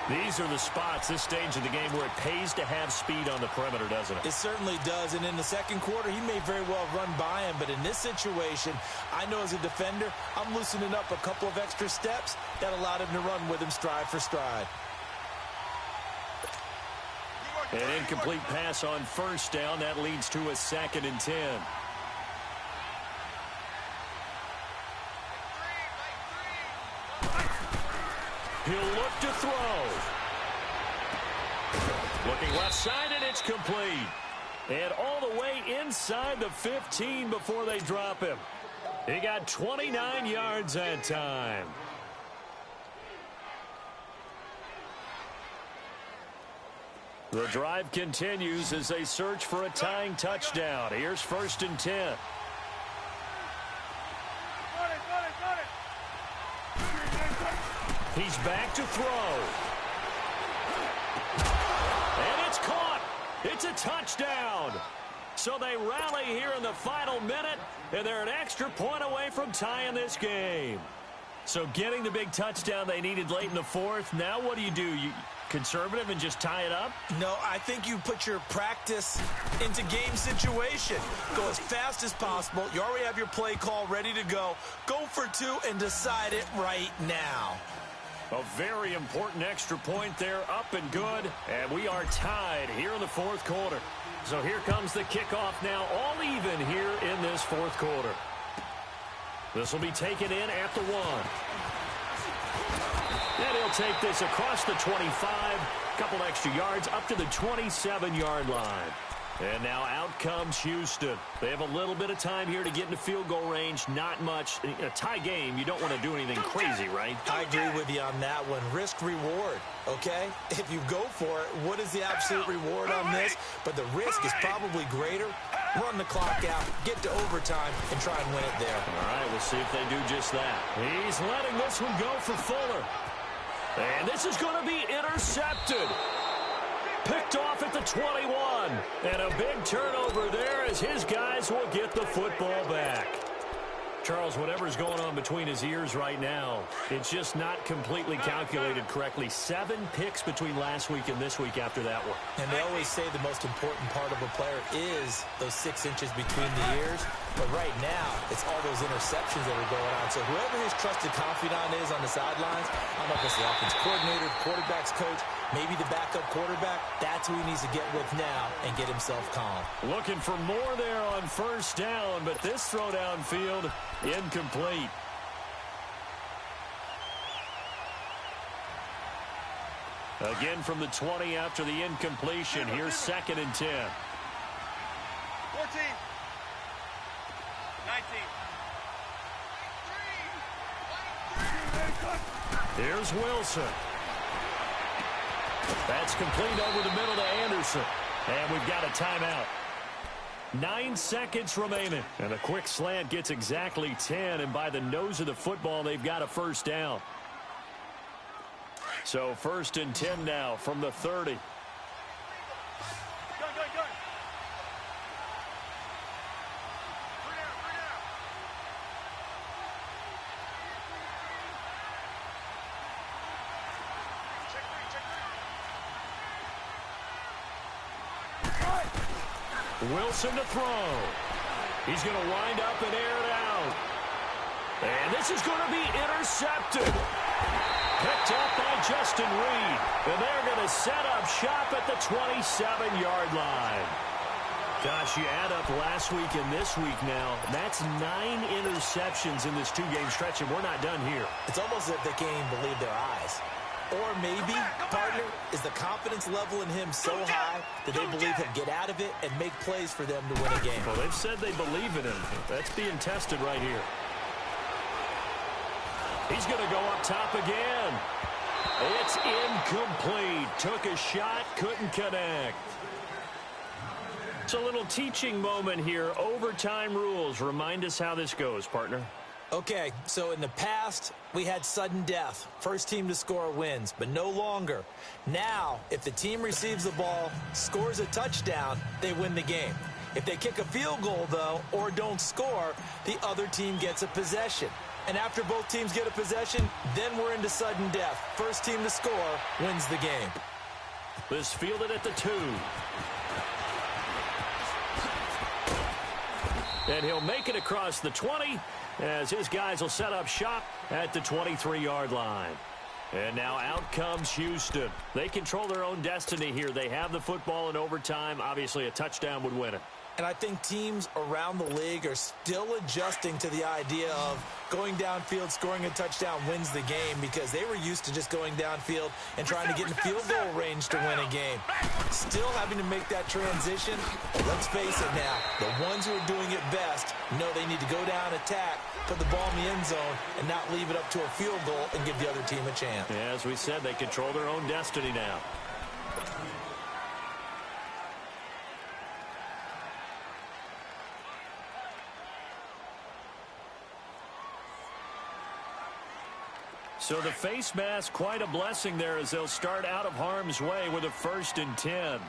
These are the spots, this stage of the game, where it pays to have speed on the perimeter, doesn't it? It certainly does, and in the second quarter, he may very well run by him, but in this situation, I know as a defender, I'm loosening up a couple of extra steps that allowed him to run with him stride for stride. An incomplete pass on 1st down. That leads to a 2nd and 10. He'll look to throw. Looking left side, and it's complete. And all the way inside the 15 before they drop him. He got 29 yards that time. The drive continues as they search for a tying touchdown. Here's 1st and 10. He's back to throw. And it's caught. It's a touchdown. So they rally here in the final minute, and they're an extra point away from tying this game. So getting the big touchdown they needed late in the fourth. Now what do? You conservative and just tie it up? No, I think you put your practice into game situation. Go as fast as possible. You already have your play call ready to go. Go for two and decide it right now. A very important extra point there, up and good. And we are tied here in the fourth quarter. So here comes the kickoff now, all even here in this fourth quarter. This will be taken in at the 1. And he'll take this across the 25, a couple extra yards up to the 27-yard line. And now out comes Houston. They have a little bit of time here to get into field goal range. Not much. In a tie game, you don't want to do anything crazy, right? I agree with you on that one. Risk-reward, okay? If you go for it, what is the absolute reward on this? But the risk is probably greater. Run the clock out, get to overtime, and try and win it there. All right, we'll see if they do just that. He's letting this one go for Fuller. And this is going to be intercepted. Picked off at the 21. And a big turnover there as his guys will get the football back. Charles, whatever's going on between his ears right now, it's just not completely calculated correctly. 7 picks between last week and this week after that one. And they always say the most important part of a player is those 6 inches between the ears. But right now, it's all those interceptions that are going on. So whoever his trusted confidant is on the sidelines, I don't know if it's the offense coordinator, quarterback's coach, maybe the backup quarterback, that's who he needs to get with now and get himself calm. Looking for more there on first down, but this throw downfield, incomplete. Again from the 20 after the incompletion. Here's 2nd and 10. 14. 19. Here's Wilson. That's complete over the middle to Anderson. And we've got a timeout. 9 seconds remaining. And a quick slant gets exactly 10. And by the nose of the football, they've got a first down. So 1st and 10 now from the 30. Wilson to throw. He's going to wind up and air it out. And this is going to be intercepted. Picked up by Justin Reed. And they're going to set up shop at the 27-yard line. Gosh, you add up last week and this week now. That's 9 interceptions in this 2-game stretch, and we're not done here. It's almost as if they can't even believe their eyes. Or maybe, partner, is the confidence level in him so high that they believe he'll get out of it and make plays for them to win a game. Well, they've said they believe in him. That's being tested right here. He's going to go up top again. It's incomplete. Took a shot, couldn't connect. It's a little teaching moment here. Overtime rules. Remind us how this goes, partner. Okay, so in the past, we had sudden death. First team to score wins, but no longer. Now, if the team receives the ball, scores a touchdown, they win the game. If they kick a field goal, though, or don't score, the other team gets a possession. And after both teams get a possession, then we're into sudden death. First team to score wins the game. This fielded at the 2. And he'll make it across the 20 as his guys will set up shop at the 23-yard line. And now out comes Houston. They control their own destiny here. They have the football in overtime. Obviously, a touchdown would win it. And I think teams around the league are still adjusting to the idea of going downfield, scoring a touchdown wins the game, because they were used to just going downfield and trying to get in field goal range to win a game. Still having to make that transition. But let's face it now, the ones who are doing it best know they need to go down, attack, put the ball in the end zone, and not leave it up to a field goal and give the other team a chance. Yeah, as we said, they control their own destiny now. So the face mask, quite a blessing there as they'll start out of harm's way with a 1st and 10.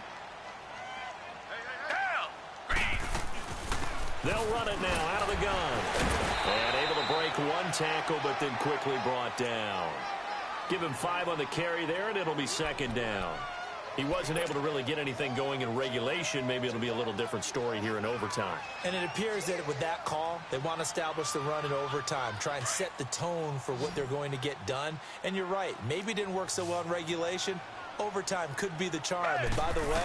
They'll run it now out of the gun. And able to He'll break one tackle, but then quickly brought down. Give him 5 on the carry there, and it'll be second down. He wasn't able to really get anything going in regulation. Maybe it'll be a little different story here in overtime. And it appears that with that call, they want to establish the run in overtime, try and set the tone for what they're going to get done. And you're right, maybe it didn't work so well in regulation. Overtime could be the charm. And by the way,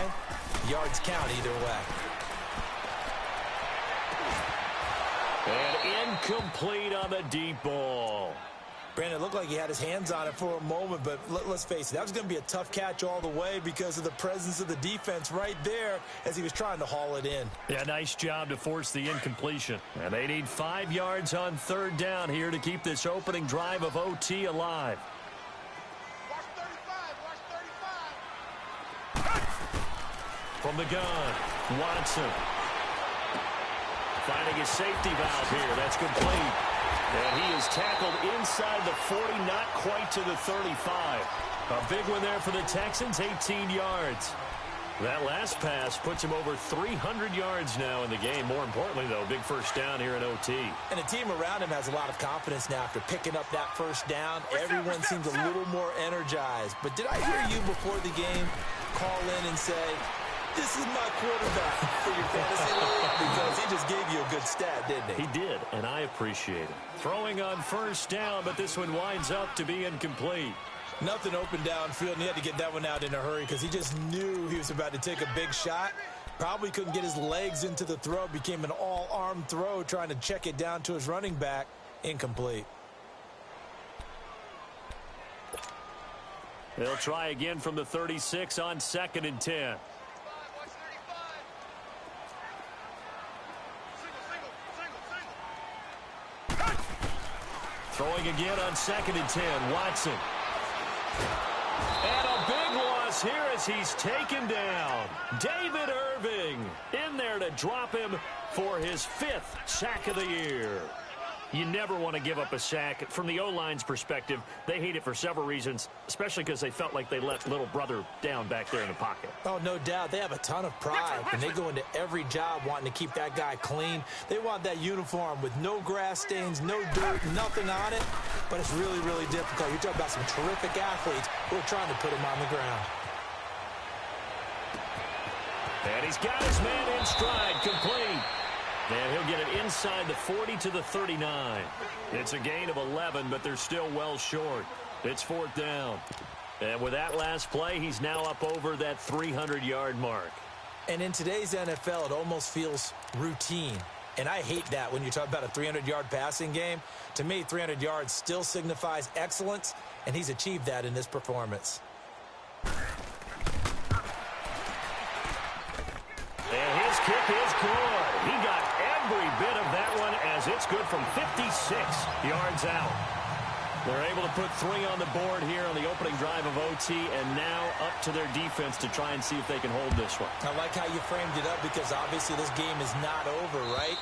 yards count either way. And incomplete on the deep ball. Brandon, it looked like he had his hands on it for a moment, but let's face it, that was going to be a tough catch all the way because of the presence of the defense right there as he was trying to haul it in. Yeah, nice job to force the incompletion. And they need 5 yards on third down here to keep this opening drive of OT alive. Watch 35. From the gun, Watson. Finding his safety valve here. That's complete. And he is tackled inside the 40, not quite to the 35. A big one there for the Texans, 18 yards. That last pass puts him over 300 yards now in the game. More importantly, though, big first down here in OT. And the team around him has a lot of confidence now after picking up that first down. Everyone seems a little more energized. But did I hear you before the game call in and say, this is my quarterback for your fantasy league? Because he just gave you a good stat, didn't he? He did, and I appreciate it. Throwing on first down, but this one winds up to be incomplete. Nothing open downfield, and he had to get that one out in a hurry because he just knew he was about to take a big shot. Probably couldn't get his legs into the throw. Became an all-arm throw trying to check it down to his running back. Incomplete. They'll try again from the 36 on 2nd and 10. Throwing again on 2nd and 10. Watson. And a big loss here as he's taken down. David Irving in there to drop him for his 5th sack of the year. You never want to give up a sack. From the O-line's perspective, they hate it for several reasons, especially because they felt like they let little brother down back there in the pocket. Oh, no doubt. They have a ton of pride, and they go into every job wanting to keep that guy clean. They want that uniform with no grass stains, no dirt, nothing on it. But it's really, really difficult. You're talking about some terrific athletes who are trying to put him on the ground. And he's got his man in stride, complete. And he'll get it inside the 40 to the 39. It's a gain of 11, but they're still well short. It's 4th down. And with that last play, he's now up over that 300-yard mark. And in today's NFL, it almost feels routine. And I hate that when you talk about a 300-yard passing game. To me, 300 yards still signifies excellence, and he's achieved that in this performance. And his kick is good. He got every bit of that one as it's good from 56 yards out. They're able to put 3 on the board here on the opening drive of OT, and now up to their defense to try and see if they can hold this one. I like how you framed it up because obviously this game is not over, right?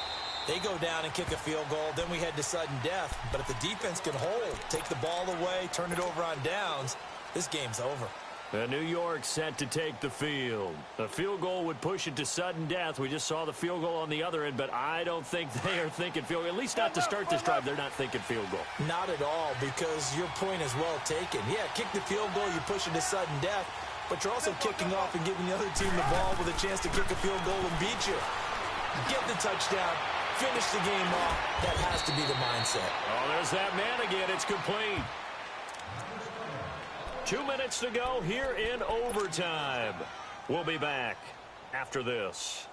They go down and kick a field goal, then we head to sudden death. But if the defense can hold, take the ball away, turn it over on downs, this game's over. New York set to take the field. A field goal would push it to sudden death. We just saw the field goal on the other end, but I don't think they are thinking field goal. At least not to start this drive. They're not thinking field goal. Not at all, because your point is well taken. Yeah, kick the field goal, you push it to sudden death, but you're also kicking off and giving the other team the ball with a chance to kick a field goal and beat you. Get the touchdown, finish the game off. That has to be the mindset. Oh, there's that man again. It's complete. 2 minutes to go here in overtime. We'll be back after this.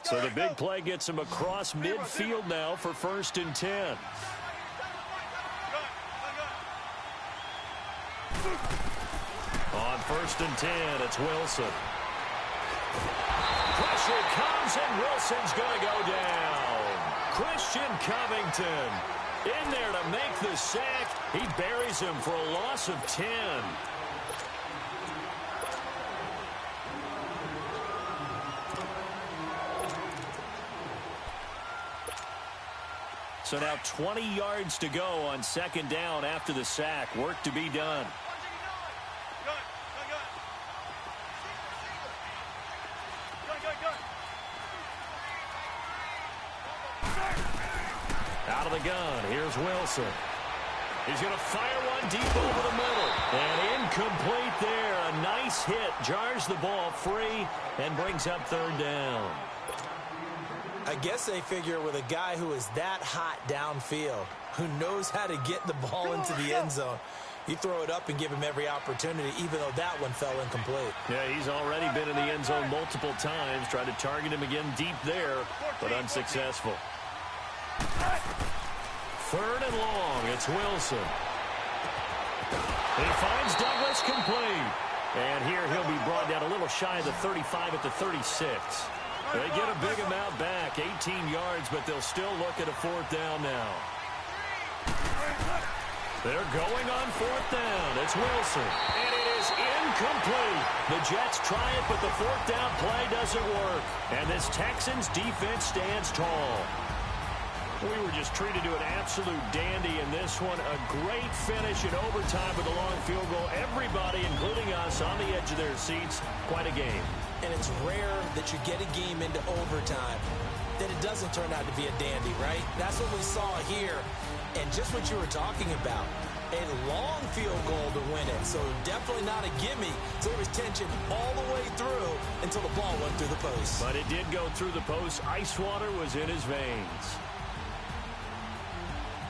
So the big play gets him across midfield now for 1st and 10. On 1st and 10, it's Wilson. Pressure comes, and Wilson's going to go down. Christian Covington in there to make the sack. He buries him for a loss of 10. So now 20 yards to go on 2nd down after the sack. Work to be done. gun. Here's Wilson. He's going to fire one deep over the middle. And incomplete there. A nice hit. Jars the ball free and brings up third down. I guess they figure with a guy who is that hot downfield, who knows how to get the ball into the end zone, you throw it up and give him every opportunity, even though that one fell incomplete. Yeah, he's already been in the end zone multiple times. Tried to target him again deep there, but unsuccessful. Third and long, it's Wilson. He finds Douglas complete. And here he'll be brought down a little shy of the 35 at the 36. They get a big amount back, 18 yards, but they'll still look at a fourth down now. They're going on fourth down. It's Wilson. And it is incomplete. The Jets try it, but the fourth down play doesn't work. And this Texans defense stands tall. We were just treated to an absolute dandy in this one. A great finish in overtime with a long field goal. Everybody, including us, on the edge of their seats. Quite a game. And it's rare that you get a game into overtime that it doesn't turn out to be a dandy, right? That's what we saw here. And just what you were talking about, a long field goal to win it. So definitely not a gimme. So there was tension all the way through until the ball went through the post. But it did go through the post. Ice water was in his veins.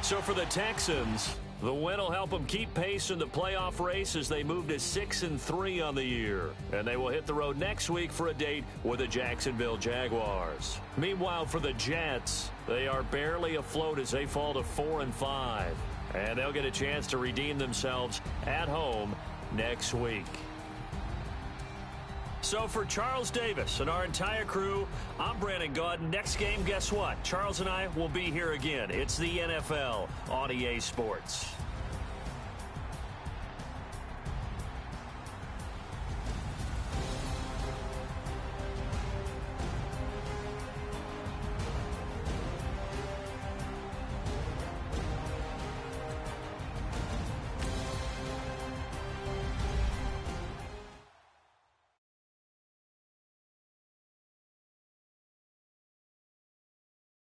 So for the Texans, the win will help them keep pace in the playoff race as they move to 6-3 on the year. And they will hit the road next week for a date with the Jacksonville Jaguars. Meanwhile, for the Jets, they are barely afloat as they fall to 4-5. And they'll get a chance to redeem themselves at home next week. So for Charles Davis and our entire crew, I'm Brandon Gaudin. Next game, guess what? Charles and I will be here again. It's the NFL on EA Sports.